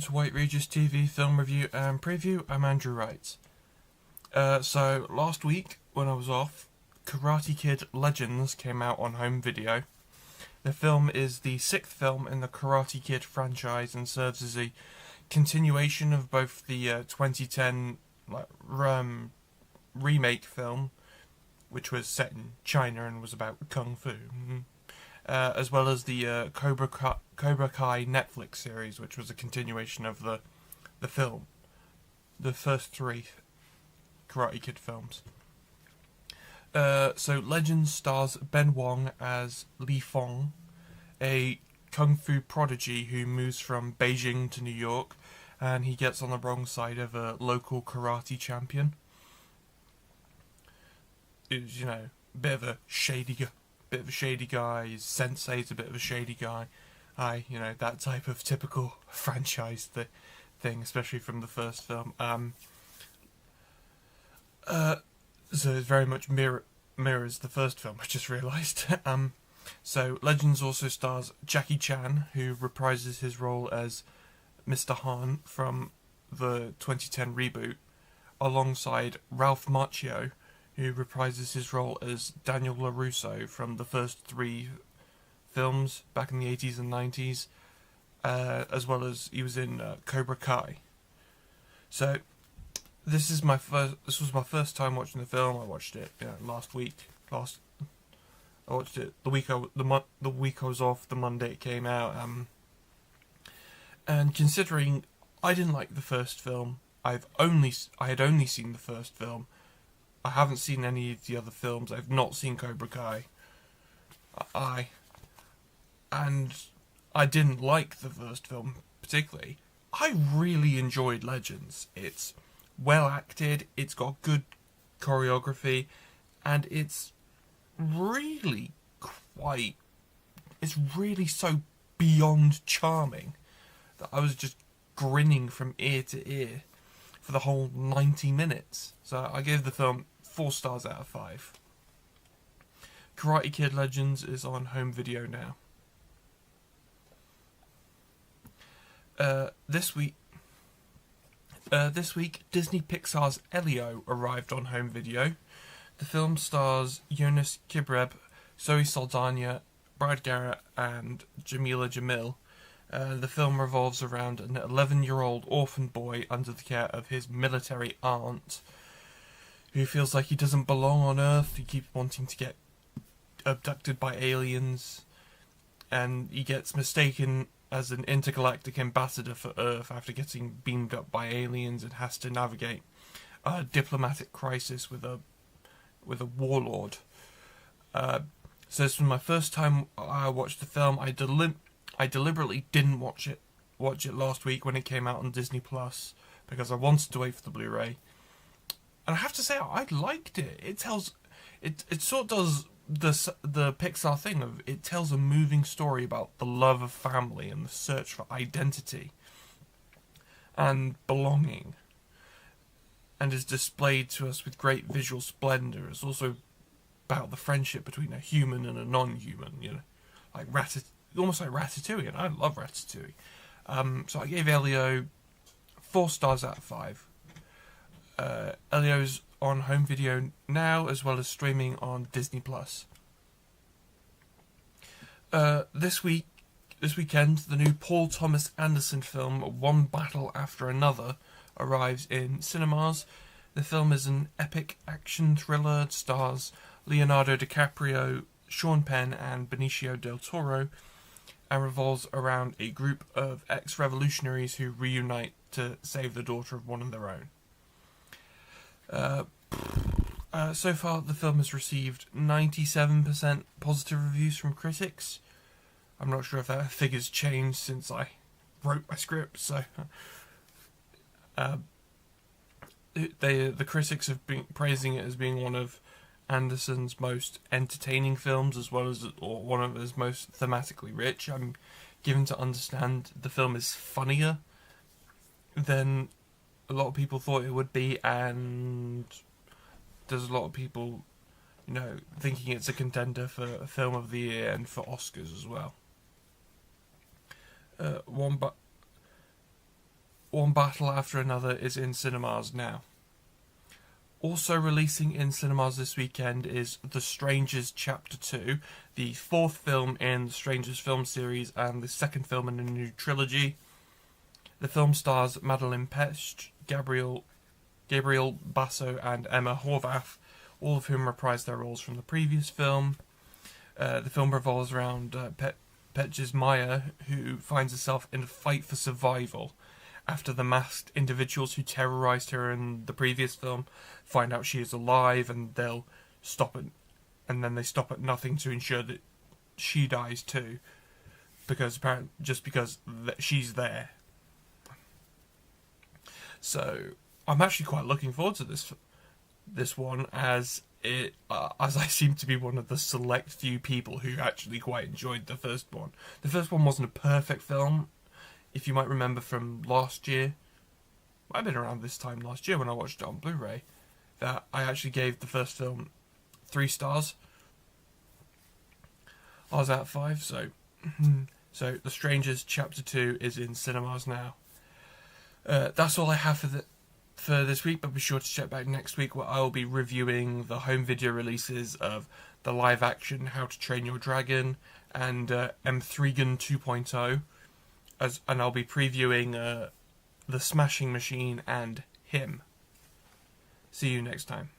to White Regis TV film review and preview. I'm Andrew Wright. So last week when I was off, Karate Kid Legends came out on home video. The film is the sixth film in the Karate Kid franchise and serves as a continuation of both the 2010 remake film, which was set in China and was about kung fu, as well as the Cobra Kai Netflix series, which was a continuation of the film, the first three Karate Kid films. So Legends stars Ben Wong as Li Fong, a kung fu prodigy who moves from Beijing to New York, and he gets on the wrong side of a local karate champion. Is, a bit of a shady guy. His sensei's a bit of a shady guy. That type of typical franchise thing, especially from the first film. So it very much mirrors the first film, I just realised. So Legends also stars Jackie Chan, who reprises his role as Mr. Han from the 2010 reboot, alongside Ralph Macchio, who reprises his role as Daniel LaRusso from the first three films back in the 80s and 90s, as well as he was in Cobra Kai. So this was my first time watching the film. I watched it last week. I watched it the week I was off, the Monday it came out. And considering I didn't like the first film, I had only seen the first film. I haven't seen any of the other films. I've not seen Cobra Kai. And I didn't like the first film particularly. I really enjoyed Legends. It's well acted, it's got good choreography, and it's really so beyond charming that I was just grinning from ear to ear for the whole 90 minutes. So I gave the film 4 stars out of 5. Karate Kid Legends is on home video now. This week, Disney Pixar's Elio arrived on home video. The film stars Jonas Kibreb, Zoe Saldana, Brad Garrett, and Jamila Jamil. The film revolves around an 11-year-old orphan boy under the care of his military aunt, who feels like he doesn't belong on Earth. He keeps wanting to get abducted by aliens, and he gets mistaken as an intergalactic ambassador for Earth after getting beamed up by aliens, and has to navigate a diplomatic crisis with a warlord. So this was my first time I watched the film. I deliberately didn't watch it last week when it came out on Disney Plus because I wanted to wait for the Blu-ray. And I have to say, I liked it. It sort of does the Pixar thing of, it tells a moving story about the love of family and the search for identity and belonging, and is displayed to us with great visual splendour. It's also about the friendship between a human and a non-human, like almost like Ratatouille, and I love Ratatouille. So I gave Elio 4 stars out of 5. Elio's on home video now, as well as streaming on Disney Plus. This weekend, the new Paul Thomas Anderson film One Battle After Another arrives in cinemas. The film is an epic action thriller. It stars Leonardo DiCaprio, Sean Penn, and Benicio del Toro, and revolves around a group of ex-revolutionaries who reunite to save the daughter of one of their own. So far, the film has received 97% positive reviews from critics. I'm not sure if that figure's changed since I wrote my script, so the critics have been praising it as being one of Anderson's most entertaining films, as well as one of his most thematically rich. I'm given to understand the film is funnier than a lot of people thought it would be, and there's a lot of people, thinking it's a contender for a Film of the Year and for Oscars as well. one battle after another is in cinemas now. Also releasing in cinemas this weekend is The Strangers Chapter 2, the fourth film in the Strangers film series and the second film in a new trilogy. The film stars Madeleine Petsch, Gabriel Basso and Emma Horvath, all of whom reprised their roles from the previous film. The film revolves around Petsch's Maya, who finds herself in a fight for survival after the masked individuals who terrorised her in the previous film find out she is alive, and they'll stop it, and then they stop at nothing to ensure that she dies too, because apparently just because she's there. So I'm actually quite looking forward to this one, as I seem to be one of the select few people who actually quite enjoyed the first one. The first one wasn't a perfect film. If you might remember from last year, might have been around this time last year when I watched it on Blu-ray, that I actually gave the first film 3 stars. I was at 5, so The Strangers Chapter 2 is in cinemas now. That's all I have for this week, but be sure to check back next week where I will be reviewing the home video releases of the live-action How to Train Your Dragon and M3gun 2.0. And I'll be previewing The Smashing Machine and Him. See you next time.